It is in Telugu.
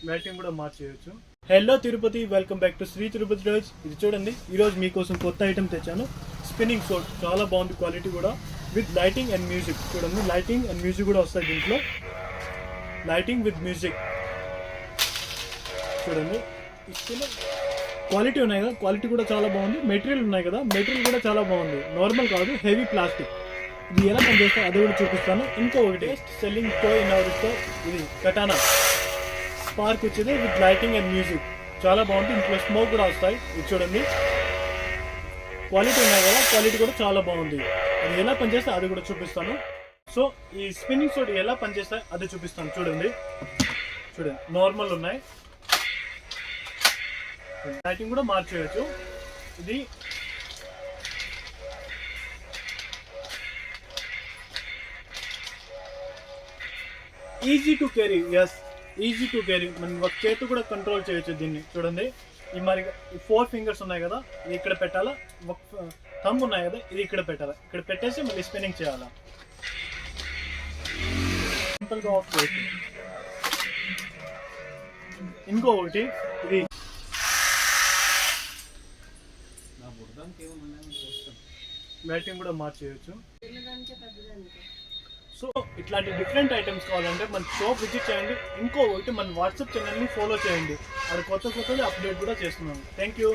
లైటింగ్ కూడా మార్చేయచ్చు. Hello Tirupati, welcome back to Sri Tirupati rides. ఇది చూడండి, ఈరోజు మీకోసం కొత్త ఐటమ్ తెచ్చాను. స్పిన్నింగ్ సోట్, చాలా బాగుంది క్వాలిటీ కూడా, విత్ లైటింగ్ అండ్ మ్యూజిక్. చూడండి, లైటింగ్ అండ్ మ్యూజిక్ కూడా వస్తాయి దీంట్లో. లైటింగ్ విత్ మ్యూజిక్ చూడండి. క్వాలిటీ ఉన్నాయి కదా, క్వాలిటీ కూడా చాలా బాగుంది. మెటీరియల్ ఉన్నాయి కదా, మెటీరియల్ కూడా చాలా బాగుంది. నార్మల్ కాదు, హెవీ ప్లాస్టిక్. ఇది ఎలా పనిచేస్తా అది కూడా చూపిస్తాను. ఇంకొకటి selling too in our store, ఇది కటానా స్పార్క్ వచ్చేది విత్ లైటింగ్ అండ్ మ్యూజిక్. చాలా బాగుంది. ఇంట్లో స్మోక్ కూడా వస్తాయి. ఇది చూడండి, క్వాలిటీ ఉన్నాయి కదా, క్వాలిటీ కూడా చాలా బాగుంది. అది ఎలా పనిచేస్తే అది కూడా చూపిస్తాను. సో ఈ స్పిన్నింగ్ సోట్ ఎలా పనిచేస్తాయి అది చూపిస్తాను. చూడండి, నార్మల్ ఉన్నాయి. లైటింగ్ కూడా మార్చేయచ్చు. ఇది easy to carry. Yes, easy to carry. మనం ఒక చేతి కూడా కంట్రోల్ చేయొచ్చు దీన్ని. చూడండి, ఈ మరి 4 ఫింగర్స్ ఉన్నాయి కదా, ఇది ఇక్కడ పెట్టాలా. ఒక థంబ్ ఉన్నాయి కదా, ఇది ఇక్కడ పెట్టాలా. ఇక్కడ పెట్టేసి మళ్ళీ స్పిన్నింగ్ చేయాలా. సింపుల్గా ఆఫ్ చేయొచ్చు. ఇంకొకటి ఇది లైటింగ్ కూడా మార్చేయచ్చు. సో ఇట్లాంటి డిఫరెంట్ ఐటమ్స్ కావాలంటే మన షాప్ విజిట్ చేయండి. ఇంకొకటి మన వాట్సాప్ ఛానల్ని ఫాలో చేయండి. అది కొత్తది అప్డేట్ కూడా చేస్తున్నాను. Thank you.